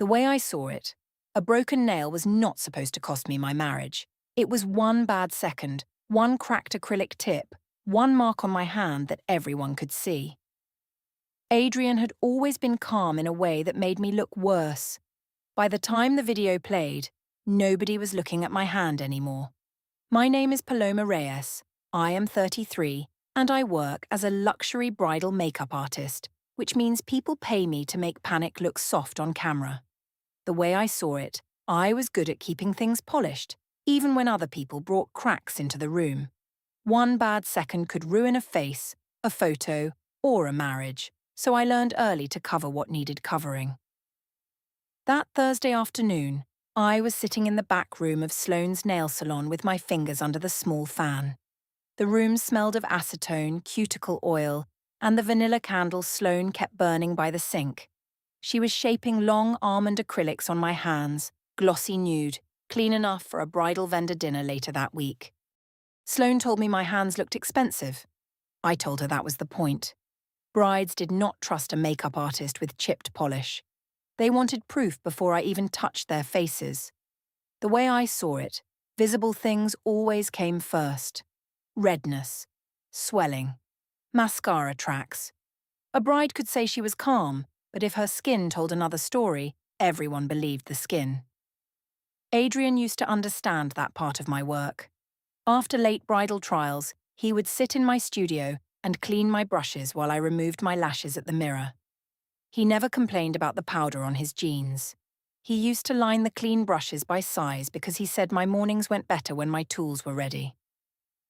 The way I saw it, a broken nail was not supposed to cost me my marriage. It was one bad second, one cracked acrylic tip, one mark on my hand that everyone could see. Adrian had always been calm in a way that made me look worse. By the time the video played, nobody was looking at my hand anymore. My name is Paloma Reyes. I am 33, and I work as a luxury bridal makeup artist, which means people pay me to make panic look soft on camera. The way I saw it, I was good at keeping things polished, even when other people brought cracks into the room. One bad second could ruin a face, a photo, or a marriage, so I learned early to cover what needed covering. That Thursday afternoon, I was sitting in the back room of Sloane's nail salon with my fingers under the small fan. The room smelled of acetone, cuticle oil, and the vanilla candle Sloane kept burning by the sink. She was shaping long almond acrylics on my hands, glossy nude, clean enough for a bridal vendor dinner later that week. Sloane told me my hands looked expensive. I told her that was the point. Brides did not trust a makeup artist with chipped polish. They wanted proof before I even touched their faces. The way I saw it, visible things always came first. Redness, swelling, mascara tracks. A bride could say she was calm, but if her skin told another story, everyone believed the skin. Adrian used to understand that part of my work. After late bridal trials, he would sit in my studio and clean my brushes while I removed my lashes at the mirror. He never complained about the powder on his jeans. He used to line the clean brushes by size because he said my mornings went better when my tools were ready.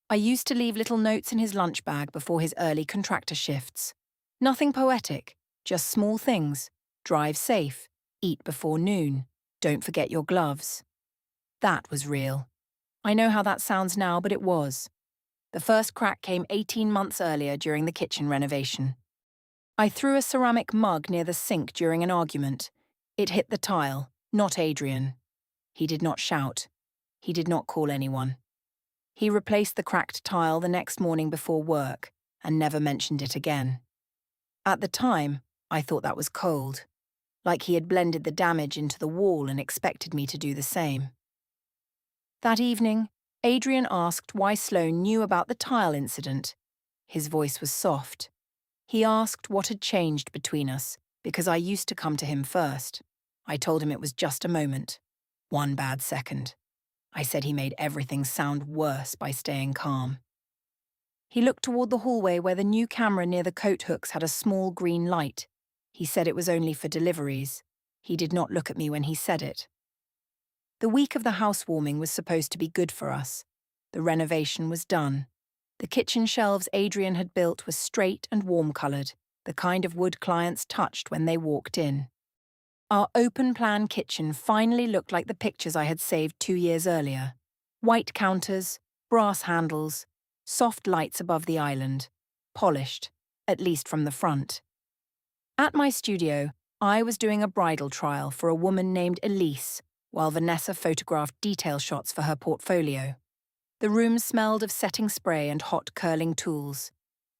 I used to leave little notes in his lunch bag before his early contractor shifts. Nothing poetic, just small things. Drive safe, eat before noon, don't forget your gloves. That was real. I know how that sounds now, but it was. The first crack came 18 months earlier during the kitchen renovation. I threw a ceramic mug near the sink during an argument. It hit the tile, not Adrian. He did not shout. He did not call anyone. He replaced the cracked tile the next morning before work and never mentioned it again. At the time, I thought that was cold, like he had blended the damage into the wall and expected me to do the same. That evening, Adrian asked why Sloane knew about the tile incident. His voice was soft. He asked what had changed between us, because I used to come to him first. I told him it was just a moment. One bad second. I said he made everything sound worse by staying calm. He looked toward the hallway where the new camera near the coat hooks had a small green light. He said it was only for deliveries. He did not look at me when he said it. The week of the housewarming was supposed to be good for us. The renovation was done. The kitchen shelves Adrian had built were straight and warm-coloured, the kind of wood clients touched when they walked in. Our open-plan kitchen finally looked like the pictures I had saved 2 years earlier. White counters, brass handles, soft lights above the island, polished, at least from the front. At my studio, I was doing a bridal trial for a woman named Elise, while Vanessa photographed detail shots for her portfolio. The room smelled of setting spray and hot curling tools.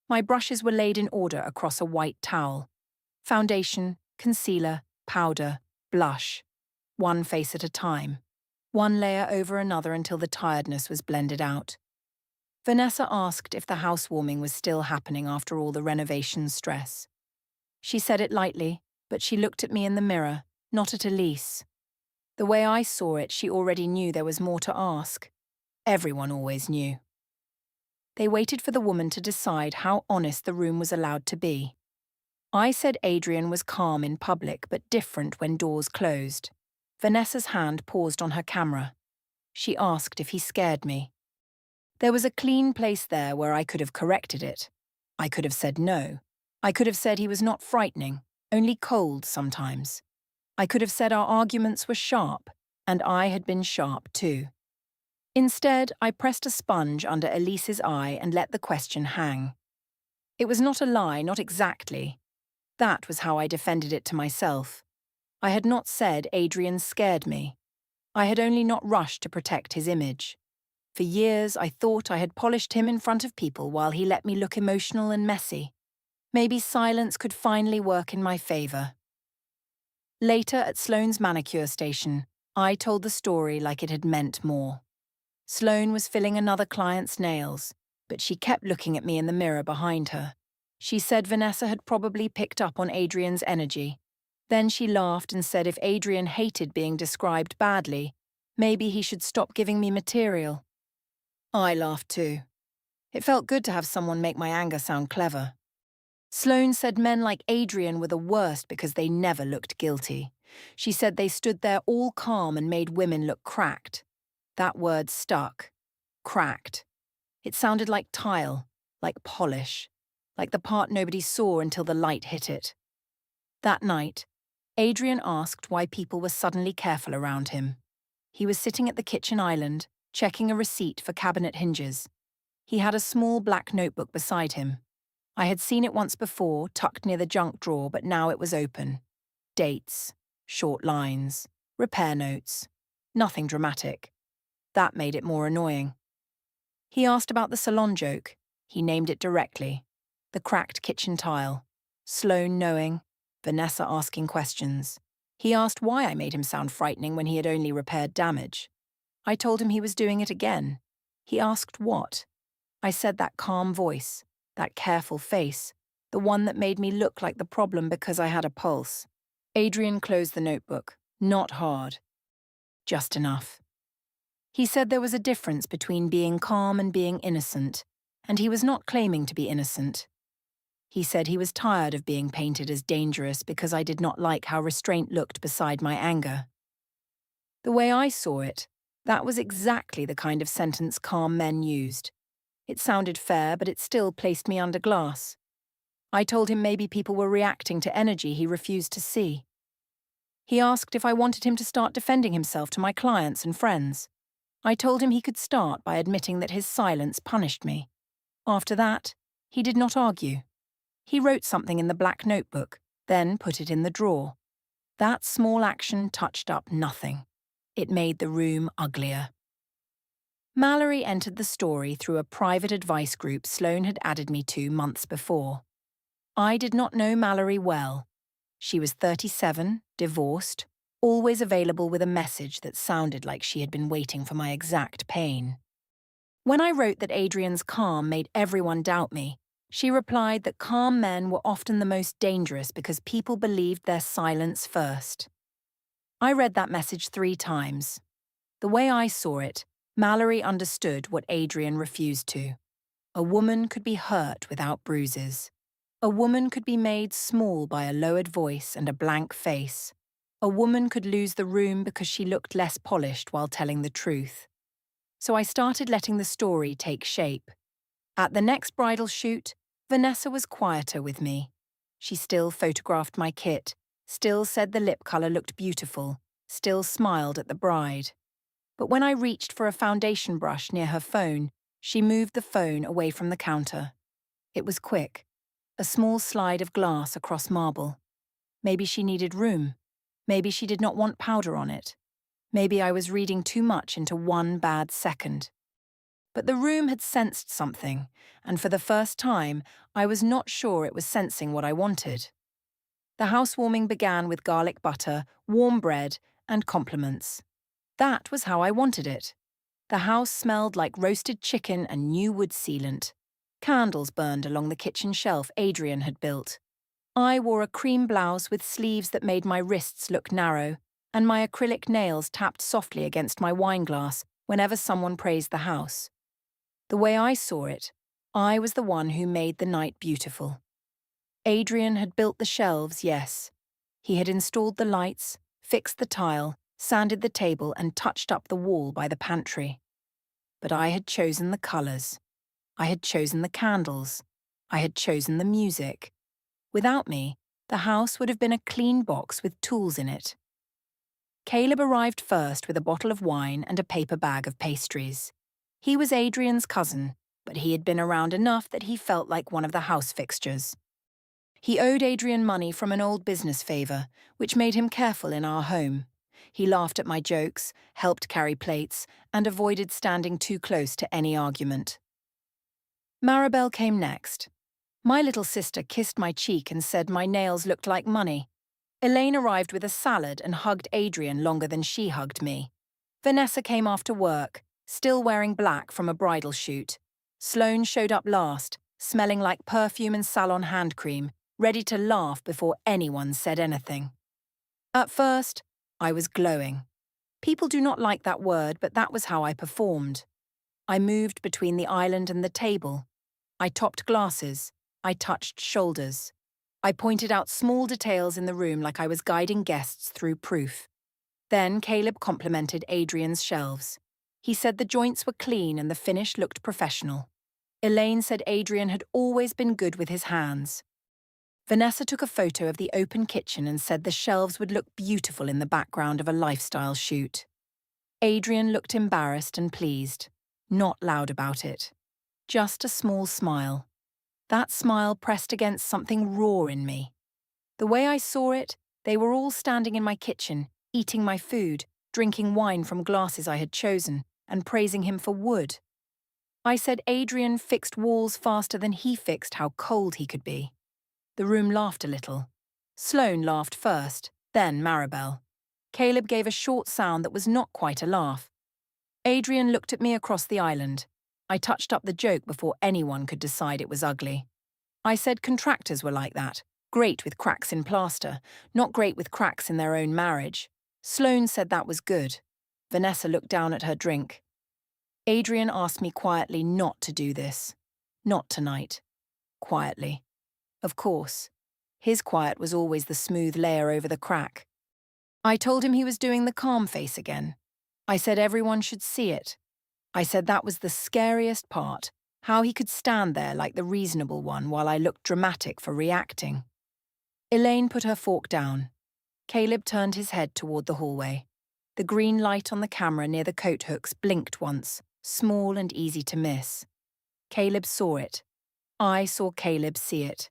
My brushes were laid in order across a white towel. Foundation, concealer, powder, blush. One face at a time. One layer over another until the tiredness was blended out. Vanessa asked if the housewarming was still happening after all the renovation stress. She said it lightly, but she looked at me in the mirror, not at Elise. The way I saw it, she already knew there was more to ask. Everyone always knew. They waited for the woman to decide how honest the room was allowed to be. I said Adrian was calm in public but different when doors closed. Vanessa's hand paused on her camera. She asked if he scared me. There was a clean place there where I could have corrected it. I could have said no. I could have said he was not frightening, only cold sometimes. I could have said our arguments were sharp, and I had been sharp too. Instead, I pressed a sponge under Elise's eye and let the question hang. It was not a lie, not exactly. That was how I defended it to myself. I had not said Adrian scared me. I had only not rushed to protect his image. For years, I thought I had polished him in front of people while he let me look emotional and messy. Maybe silence could finally work in my favor. Later, at Sloane's Manicure station, I told the story like it had meant more. Sloane was filling another client's nails, but she kept looking at me in the mirror behind her. She said Vanessa had probably picked up on Adrian's energy. Then she laughed and said if Adrian hated being described badly, maybe he should stop giving me material. I laughed too. It felt good to have someone make my anger sound clever. Sloane said men like Adrian were the worst because they never looked guilty. She said they stood there all calm and made women look cracked. That word stuck. Cracked. It sounded like tile, like polish, like the part nobody saw until the light hit it. That night, Adrian asked why people were suddenly careful around him. He was sitting at the kitchen island, checking a receipt for cabinet hinges. He had a small black notebook beside him. I had seen it once before, tucked near the junk drawer, but now it was open. Dates, short lines, repair notes. Nothing dramatic. That made it more annoying. He asked about the salon joke. He named it directly. The cracked kitchen tile. Sloane knowing. Vanessa asking questions. He asked why I made him sound frightening when he had only repaired damage. I told him he was doing it again. He asked what. I said that calm voice, that careful face, the one that made me look like the problem because I had a pulse. Adrian closed the notebook. Not hard. Just enough. He said there was a difference between being calm and being innocent, and he was not claiming to be innocent. He said he was tired of being painted as dangerous because I did not like how restraint looked beside my anger. The way I saw it, that was exactly the kind of sentence calm men used. It sounded fair, but it still placed me under glass. I told him maybe people were reacting to energy he refused to see. He asked if I wanted him to start defending himself to my clients and friends. I told him he could start by admitting that his silence punished me. After that, he did not argue. He wrote something in the black notebook, then put it in the drawer. That small action touched up nothing. It made the room uglier. Mallory entered the story through a private advice group Sloane had added me to months before. I did not know Mallory well. She was 37, divorced, always available with a message that sounded like she had been waiting for my exact pain. When I wrote that Adrian's calm made everyone doubt me, she replied that calm men were often the most dangerous because people believed their silence first. I read that message 3 times. The way I saw it, Mallory understood what Adrian refused to. A woman could be hurt without bruises. A woman could be made small by a lowered voice and a blank face. A woman could lose the room because she looked less polished while telling the truth. So I started letting the story take shape. At the next bridal shoot, Vanessa was quieter with me. She still photographed my kit, still said the lip colour looked beautiful, still smiled at the bride. But when I reached for a foundation brush near her phone, she moved the phone away from the counter. It was quick, a small slide of glass across marble. Maybe she needed room. Maybe she did not want powder on it. Maybe I was reading too much into one bad second. But the room had sensed something, and for the first time, I was not sure it was sensing what I wanted. The housewarming began with garlic butter, warm bread, and compliments. That was how I wanted it. The house smelled like roasted chicken and new wood sealant. Candles burned along the kitchen shelf Adrian had built. I wore a cream blouse with sleeves that made my wrists look narrow, and my acrylic nails tapped softly against my wine glass whenever someone praised the house. The way I saw it, I was the one who made the night beautiful. Adrian had built the shelves, yes. He had installed the lights, fixed the tile, sanded the table and touched up the wall by the pantry. But I had chosen the colours. I had chosen the candles. I had chosen the music. Without me, the house would have been a clean box with tools in it. Caleb arrived first with a bottle of wine and a paper bag of pastries. He was Adrian's cousin, but he had been around enough that he felt like one of the house fixtures. He owed Adrian money from an old business favour, which made him careful in our home. He laughed at my jokes, helped carry plates, and avoided standing too close to any argument. Maribel came next. My little sister kissed my cheek and said my nails looked like money. Elaine arrived with a salad and hugged Adrian longer than she hugged me. Vanessa came after work, still wearing black from a bridal shoot. Sloane showed up last, smelling like perfume and salon hand cream, ready to laugh before anyone said anything. At first, I was glowing. People do not like that word, but that was how I performed. I moved between the island and the table. I topped glasses. I touched shoulders. I pointed out small details in the room like I was guiding guests through proof. Then Caleb complimented Adrian's shelves. He said the joints were clean and the finish looked professional. Elaine said Adrian had always been good with his hands. Vanessa took a photo of the open kitchen and said the shelves would look beautiful in the background of a lifestyle shoot. Adrian looked embarrassed and pleased, not loud about it. Just a small smile. That smile pressed against something raw in me. The way I saw it, they were all standing in my kitchen, eating my food, drinking wine from glasses I had chosen, and praising him for wood. I said Adrian fixed walls faster than he fixed how cold he could be. The room laughed a little. Sloane laughed first, then Maribel. Caleb gave a short sound that was not quite a laugh. Adrian looked at me across the island. I touched up the joke before anyone could decide it was ugly. I said contractors were like that, great with cracks in plaster, not great with cracks in their own marriage. Sloane said that was good. Vanessa looked down at her drink. Adrian asked me quietly not to do this. Not tonight. Quietly. Of course. His quiet was always the smooth layer over the crack. I told him he was doing the calm face again. I said everyone should see it. I said that was the scariest part, how he could stand there like the reasonable one while I looked dramatic for reacting. Elaine put her fork down. Caleb turned his head toward the hallway. The green light on the camera near the coat hooks blinked once, small and easy to miss. Caleb saw it. I saw Caleb see it.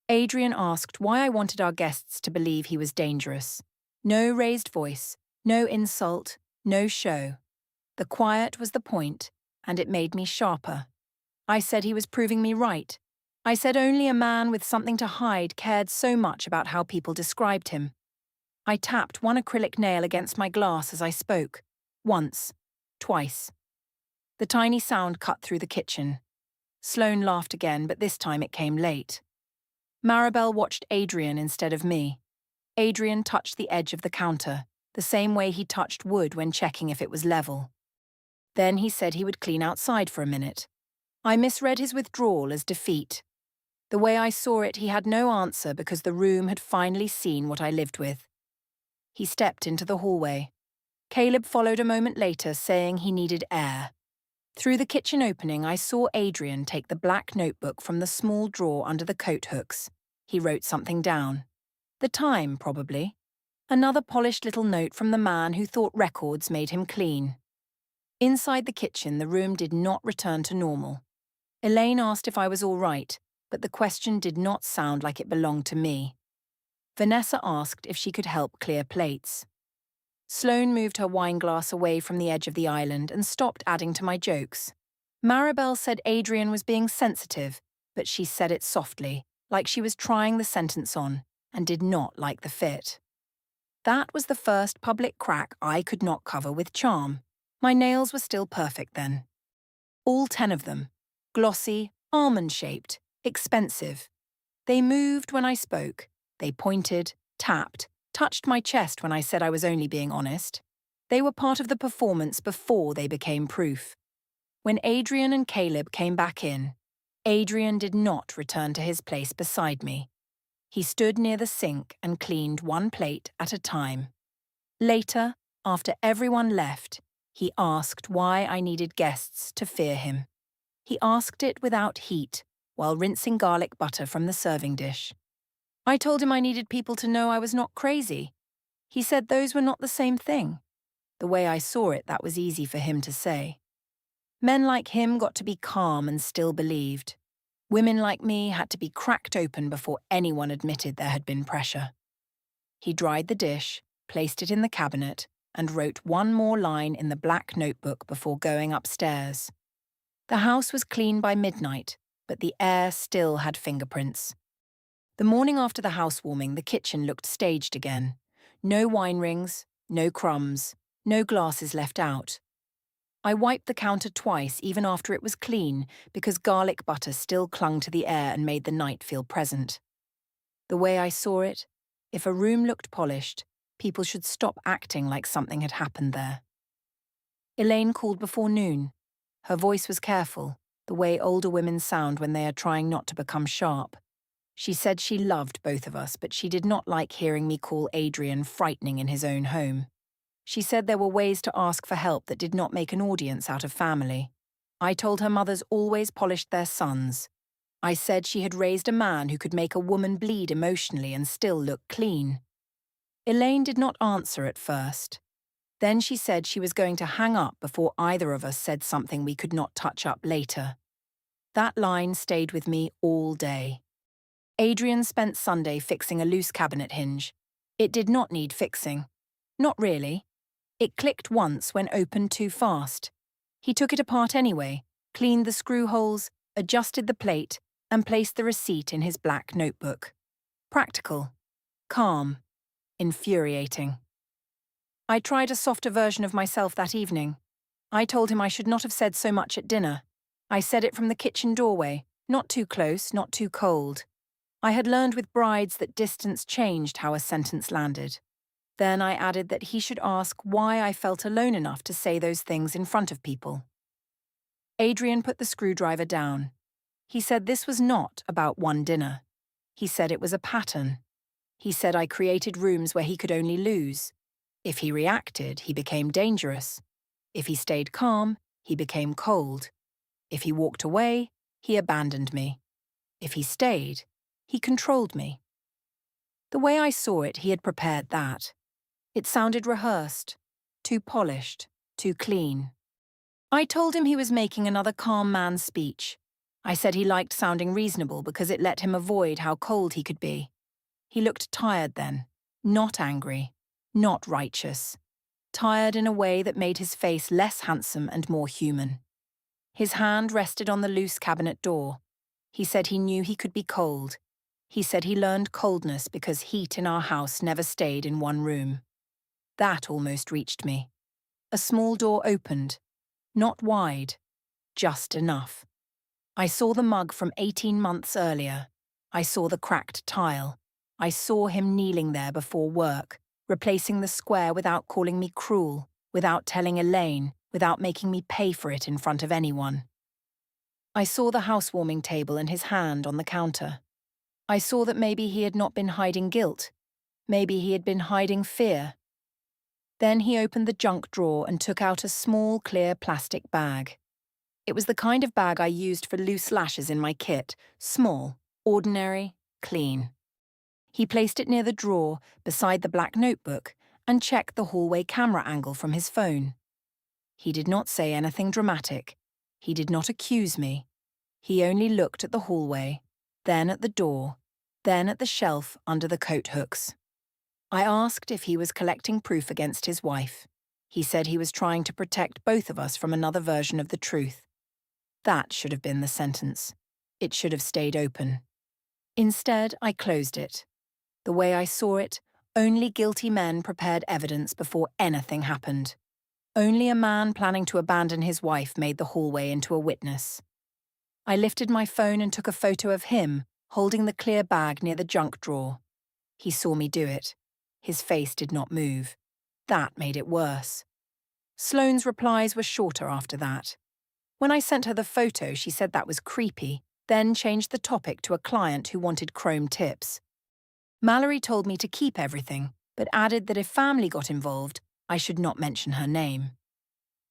Adrian asked why I wanted our guests to believe he was dangerous. No raised voice, no insult, no show. The quiet was the point, and it made me sharper. I said he was proving me right. I said only a man with something to hide cared so much about how people described him. I tapped one acrylic nail against my glass as I spoke. Once. Twice. The tiny sound cut through the kitchen. Sloane laughed again, but this time it came late. Maribel watched Adrian instead of me. Adrian touched the edge of the counter, the same way he touched wood when checking if it was level. Then he said he would clean outside for a minute. I misread his withdrawal as defeat. The way I saw it, he had no answer because the room had finally seen what I lived with. He stepped into the hallway. Caleb followed a moment later, saying he needed air. Through the kitchen opening, I saw Adrian take the black notebook from the small drawer under the coat hooks. He wrote something down. The time, probably. Another polished little note from the man who thought records made him clean. Inside the kitchen, the room did not return to normal. Elaine asked if I was all right, but the question did not sound like it belonged to me. Vanessa asked if she could help clear plates. Sloane moved her wine glass away from the edge of the island and stopped adding to my jokes. Maribel said Adrian was being sensitive, but she said it softly, like she was trying the sentence on, and did not like the fit. That was the first public crack I could not cover with charm. My nails were still perfect then. All 10 of them. Glossy, almond-shaped, expensive. They moved when I spoke. They pointed, tapped, touched my chest when I said I was only being honest. They were part of the performance before they became proof. When Adrian and Caleb came back in, Adrian did not return to his place beside me. He stood near the sink and cleaned one plate at a time. Later, after everyone left, he asked why I needed guests to fear him. He asked it without heat, while rinsing garlic butter from the serving dish. I told him I needed people to know I was not crazy. He said those were not the same thing. The way I saw it, that was easy for him to say. Men like him got to be calm and still believed. Women like me had to be cracked open before anyone admitted there had been pressure. He dried the dish, placed it in the cabinet, and wrote one more line in the black notebook before going upstairs. The house was clean by midnight, but the air still had fingerprints. The morning after the housewarming, the kitchen looked staged again. No wine rings, no crumbs, no glasses left out. I wiped the counter twice, even after it was clean, because garlic butter still clung to the air and made the night feel present. The way I saw it, if a room looked polished, people should stop acting like something had happened there. Elaine called before noon. Her voice was careful, the way older women sound when they are trying not to become sharp. She said she loved both of us, but she did not like hearing me call Adrian frightening in his own home. She said there were ways to ask for help that did not make an audience out of family. I told her mothers always polished their sons. I said she had raised a man who could make a woman bleed emotionally and still look clean. Elaine did not answer at first. Then she said she was going to hang up before either of us said something we could not touch up later. That line stayed with me all day. Adrian spent Sunday fixing a loose cabinet hinge. It did not need fixing. Not really. It clicked once when opened too fast. He took it apart anyway, cleaned the screw holes, adjusted the plate, and placed the receipt in his black notebook. Practical. Calm. Infuriating. I tried a softer version of myself that evening. I told him I should not have said so much at dinner. I said it from the kitchen doorway, not too close, not too cold. I had learned with brides that distance changed how a sentence landed. Then I added that he should ask why I felt alone enough to say those things in front of people. Adrian put the screwdriver down. He said this was not about one dinner. He said it was a pattern. He said I created rooms where he could only lose. If he reacted, he became dangerous. If he stayed calm, he became cold. If he walked away, he abandoned me. If he stayed, he controlled me. The way I saw it, he had prepared that. It sounded rehearsed, too polished, too clean. I told him he was making another calm man's speech. I said he liked sounding reasonable because it let him avoid how cold he could be. He looked tired then, not angry, not righteous. Tired in a way that made his face less handsome and more human. His hand rested on the loose cabinet door. He said he knew he could be cold. He said he learned coldness because heat in our house never stayed in one room. That almost reached me. A small door opened. Not wide, just enough. I saw the mug from 18 months earlier. I saw the cracked tile. I saw him kneeling there before work, replacing the square without calling me cruel, without telling Elaine, without making me pay for it in front of anyone. I saw the housewarming table and his hand on the counter. I saw that maybe he had not been hiding guilt. Maybe he had been hiding fear. Then he opened the junk drawer and took out a small, clear plastic bag. It was the kind of bag I used for loose lashes in my kit, small, ordinary, clean. He placed it near the drawer, beside the black notebook, and checked the hallway camera angle from his phone. He did not say anything dramatic. He did not accuse me. He only looked at the hallway, then at the door, then at the shelf under the coat hooks. I asked if he was collecting proof against his wife. He said he was trying to protect both of us from another version of the truth. That should have been the sentence. It should have stayed open. Instead, I closed it. The way I saw it, only guilty men prepared evidence before anything happened. Only a man planning to abandon his wife made the hallway into a witness. I lifted my phone and took a photo of him, holding the clear bag near the junk drawer. He saw me do it. His face did not move. That made it worse. Sloane's replies were shorter after that. When I sent her the photo, she said that was creepy, then changed the topic to a client who wanted chrome tips. Mallory told me to keep everything, but added that if family got involved, I should not mention her name.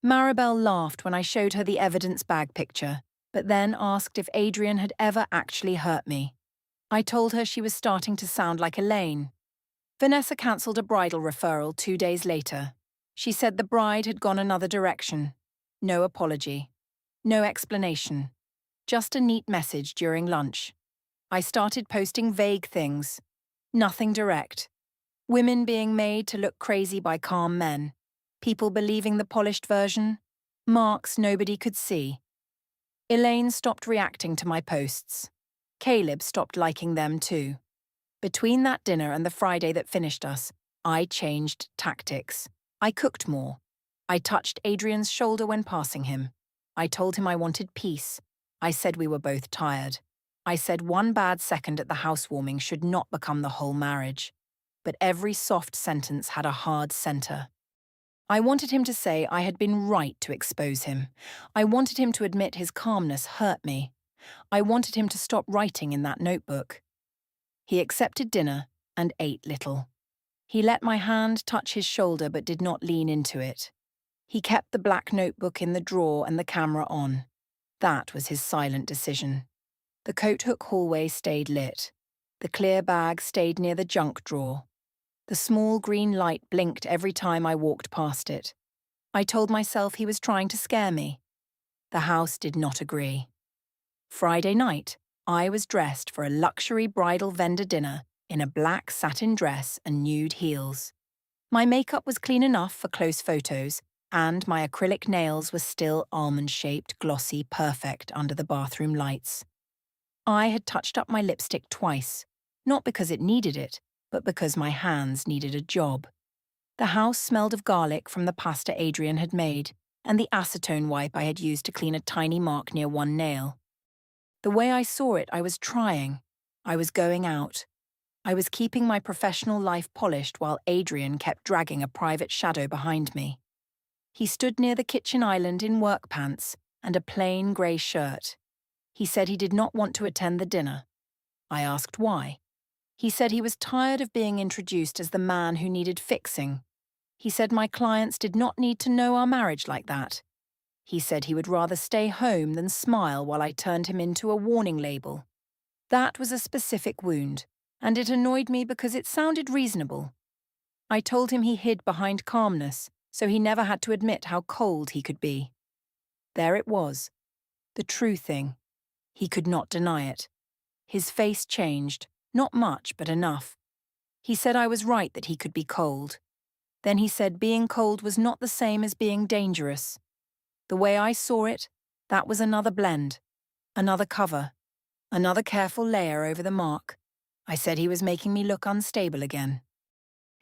Maribel laughed when I showed her the evidence bag picture, but then asked if Adrian had ever actually hurt me. I told her she was starting to sound like Elaine. Vanessa cancelled a bridal referral 2 days later. She said the bride had gone another direction. No apology. No explanation. Just a neat message during lunch. I started posting vague things. Nothing direct. Women being made to look crazy by calm men. People believing the polished version. Marks nobody could see. Elaine stopped reacting to my posts. Caleb stopped liking them too. Between that dinner and the Friday that finished us, I changed tactics. I cooked more. I touched Adrian's shoulder when passing him. I told him I wanted peace. I said we were both tired. I said one bad second at the housewarming should not become the whole marriage. But every soft sentence had a hard center. I wanted him to say I had been right to expose him. I wanted him to admit his calmness hurt me. I wanted him to stop writing in that notebook. He accepted dinner and ate little. He let my hand touch his shoulder but did not lean into it. He kept the black notebook in the drawer and the camera on. That was his silent decision. The coat hook hallway stayed lit. The clear bag stayed near the junk drawer. The small green light blinked every time I walked past it. I told myself he was trying to scare me. The house did not agree. Friday night, I was dressed for a luxury bridal vendor dinner in a black satin dress and nude heels. My makeup was clean enough for close photos, and my acrylic nails were still almond-shaped, glossy, perfect under the bathroom lights. I had touched up my lipstick twice, not because it needed it, but because my hands needed a job. The house smelled of garlic from the pasta Adrian had made, and the acetone wipe I had used to clean a tiny mark near one nail. The way I saw it, I was trying. I was going out. I was keeping my professional life polished while Adrian kept dragging a private shadow behind me. He stood near the kitchen island in work pants and a plain grey shirt. He said he did not want to attend the dinner. I asked why. He said he was tired of being introduced as the man who needed fixing. He said my clients did not need to know our marriage like that. He said he would rather stay home than smile while I turned him into a warning label. That was a specific wound, and it annoyed me because it sounded reasonable. I told him he hid behind calmness, so he never had to admit how cold he could be. There it was, the true thing. He could not deny it. His face changed, not much, but enough. He said I was right that he could be cold. Then he said being cold was not the same as being dangerous. The way I saw it, that was another blend, another cover, another careful layer over the mark. I said he was making me look unstable again.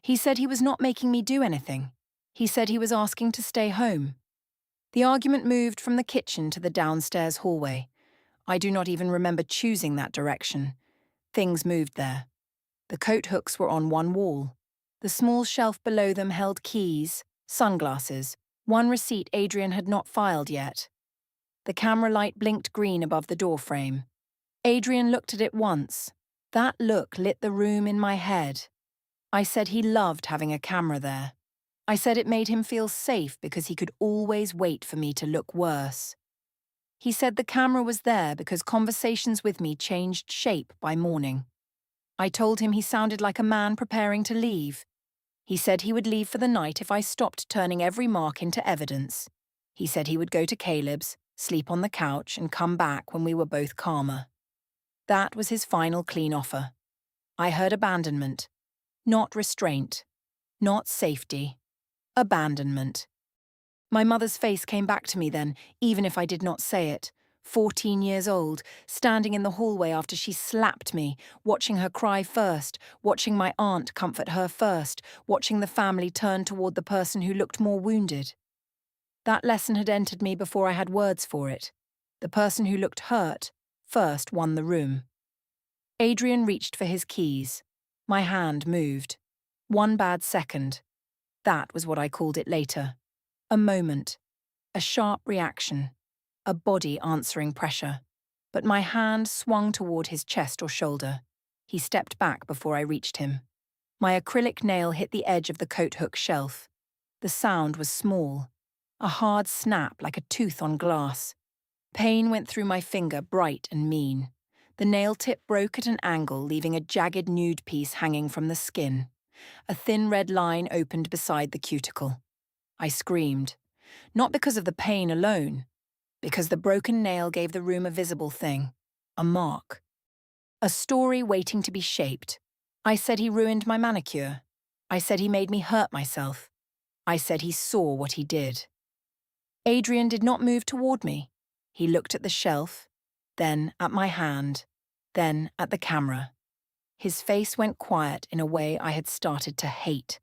He said he was not making me do anything. He said he was asking to stay home. The argument moved from the kitchen to the downstairs hallway. I do not even remember choosing that direction. Things moved there. The coat hooks were on one wall. The small shelf below them held keys, sunglasses, one receipt Adrian had not filed yet. The camera light blinked green above the doorframe. Adrian looked at it once. That look lit the room in my head. I said he loved having a camera there. I said it made him feel safe because he could always wait for me to look worse. He said the camera was there because conversations with me changed shape by morning. I told him he sounded like a man preparing to leave. He said he would leave for the night if I stopped turning every mark into evidence. He said he would go to Caleb's, sleep on the couch, and come back when we were both calmer. That was his final clean offer. I heard abandonment. Not restraint. Not safety. Abandonment. My mother's face came back to me then, even if I did not say it. 14 years old, standing in the hallway after she slapped me, watching her cry first, watching my aunt comfort her first, watching the family turn toward the person who looked more wounded. That lesson had entered me before I had words for it. The person who looked hurt first won the room. Adrian reached for his keys. My hand moved. One bad second. That was what I called it later. A moment. A sharp reaction. A body answering pressure. But my hand swung toward his chest or shoulder. He stepped back before I reached him. My acrylic nail hit the edge of the coat hook shelf. The sound was small. A hard snap like a tooth on glass. Pain went through my finger, bright and mean. The nail tip broke at an angle, leaving a jagged nude piece hanging from the skin. A thin red line opened beside the cuticle. I screamed. Not because of the pain alone. Because the broken nail gave the room a visible thing. A mark. A story waiting to be shaped. I said he ruined my manicure. I said he made me hurt myself. I said he saw what he did. Adrian did not move toward me. He looked at the shelf, then at my hand, then at the camera. His face went quiet in a way I had started to hate.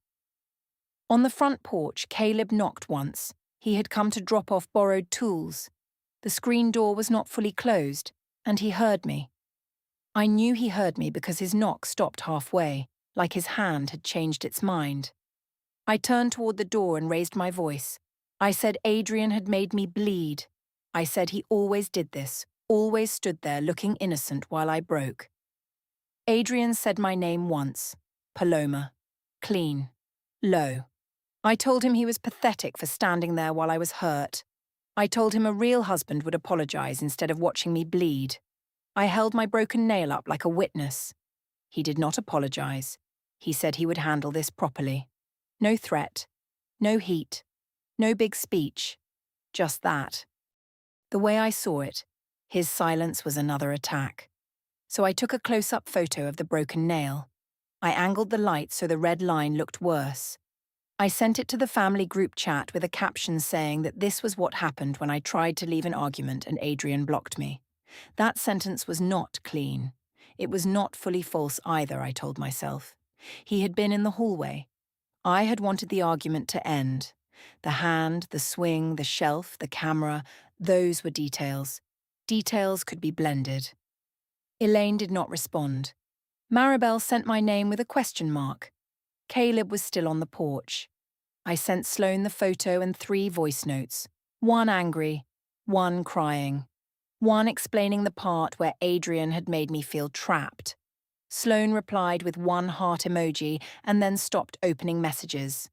On the front porch, Caleb knocked once. He had come to drop off borrowed tools. The screen door was not fully closed, and he heard me. I knew he heard me because his knock stopped halfway, like his hand had changed its mind. I turned toward the door and raised my voice. I said Adrian had made me bleed. I said he always did this, always stood there looking innocent while I broke. Adrian said my name once. Paloma. Clean. Low. I told him he was pathetic for standing there while I was hurt. I told him a real husband would apologize instead of watching me bleed. I held my broken nail up like a witness. He did not apologize. He said he would handle this properly. No threat. No heat. No big speech. Just that. The way I saw it, his silence was another attack. So I took a close-up photo of the broken nail. I angled the light so the red line looked worse. I sent it to the family group chat with a caption saying that this was what happened when I tried to leave an argument and Adrian blocked me. That sentence was not clean. It was not fully false either, I told myself. He had been in the hallway. I had wanted the argument to end. The hand, the swing, the shelf, the camera, those were details. Details could be blended. Elaine did not respond. Maribel sent my name with a question mark. Caleb was still on the porch. I sent Sloane the photo and 3 voice notes. One angry, one crying. One explaining the part where Adrian had made me feel trapped. Sloane replied with 1 heart emoji and then stopped opening messages.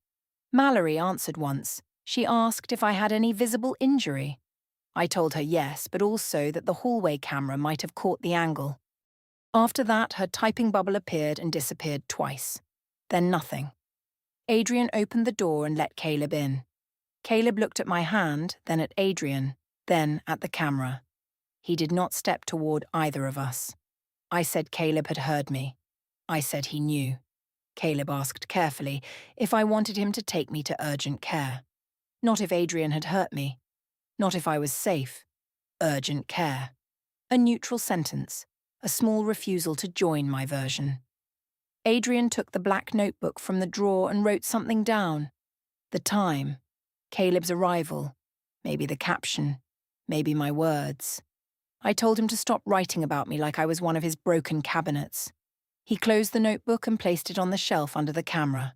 Mallory answered once. She asked if I had any visible injury. I told her yes, but also that the hallway camera might have caught the angle. After that, her typing bubble appeared and disappeared twice. Then nothing. Adrian opened the door and let Caleb in. Caleb looked at my hand, then at Adrian, then at the camera. He did not step toward either of us. I said Caleb had heard me. I said he knew. Caleb asked carefully if I wanted him to take me to urgent care. Not if Adrian had hurt me. Not if I was safe. Urgent care. A neutral sentence. A small refusal to join my version. Adrian took the black notebook from the drawer and wrote something down. The time. Caleb's arrival. Maybe the caption. Maybe my words. I told him to stop writing about me like I was one of his broken cabinets. He closed the notebook and placed it on the shelf under the camera.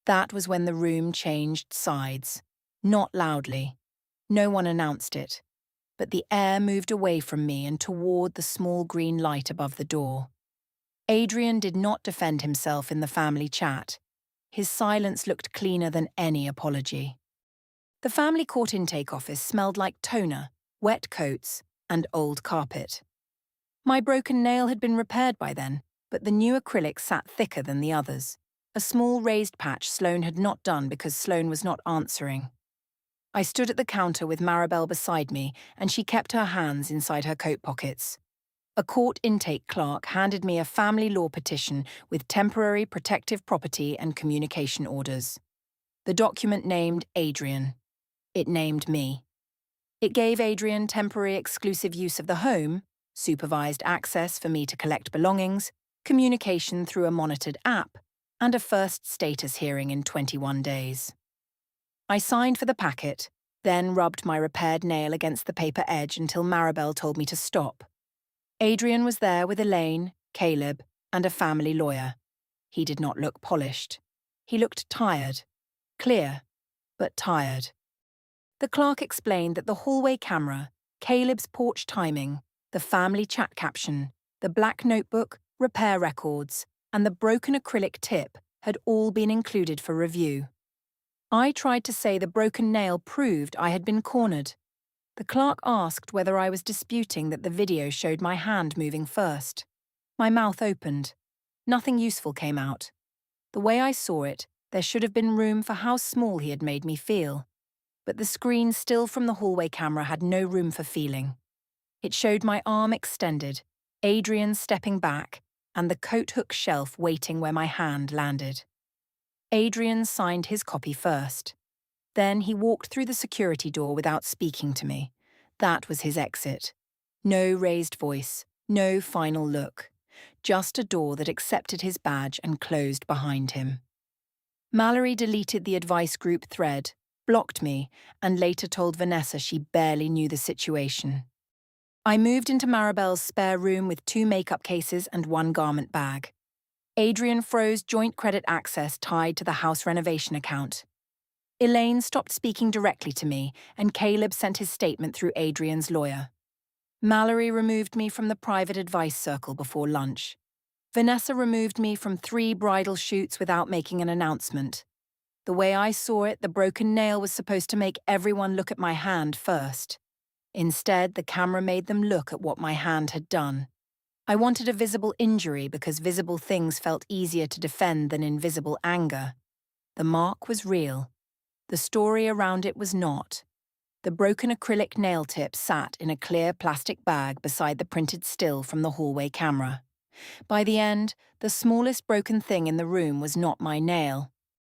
That was when the room changed sides. Not loudly. No one announced it. But the air moved away from me and toward the small green light above the door. Adrian did not defend himself in the family chat. His silence looked cleaner than any apology. The family court intake office smelled like toner, wet coats, and old carpet. My broken nail had been repaired by then, but the new acrylic sat thicker than the others. A small raised patch Sloane had not done because Sloane was not answering. I stood at the counter with Maribel beside me, and she kept her hands inside her coat pockets. A court intake clerk handed me a family law petition with temporary protective property and communication orders. The document named Adrian. It named me. It gave Adrian temporary exclusive use of the home, supervised access for me to collect belongings, communication through a monitored app, and a first status hearing in 21 days. I signed for the packet, then rubbed my repaired nail against the paper edge until Maribel told me to stop. Adrian was there with Elaine, Caleb, and a family lawyer. He did not look polished. He looked tired. Clear, but tired. The clerk explained that the hallway camera, Caleb's porch timing, the family chat caption, the black notebook, repair records, and the broken acrylic tip had all been included for review. I tried to say the broken nail proved I had been cornered. The clerk asked whether I was disputing that the video showed my hand moving first. My mouth opened. Nothing useful came out. The way I saw it, there should have been room for how small he had made me feel. But the screen still from the hallway camera had no room for feeling. It showed my arm extended, Adrian stepping back, and the coat hook shelf waiting where my hand landed. Adrian signed his copy first. Then he walked through the security door without speaking to me. That was his exit. No raised voice, no final look. just a door that accepted his badge and closed behind him. Mallory deleted the advice group thread, blocked me, and later told Vanessa she barely knew the situation. I moved into Maribel's spare room with 2 makeup cases and 1 garment bag. Adrian froze joint credit access tied to the house renovation account. Elaine stopped speaking directly to me, and Caleb sent his statement through Adrian's lawyer. Mallory removed me from the private advice circle before lunch. Vanessa removed me from 3 bridal shoots without making an announcement. The way I saw it, the broken nail was supposed to make everyone look at my hand first. Instead, the camera made them look at what my hand had done. I wanted a visible injury because visible things felt easier to defend than invisible anger. The mark was real. The story around it was not. The broken acrylic nail tip sat in a clear plastic bag beside the printed still from the hallway camera. By the end, the smallest broken thing in the room was not my nail.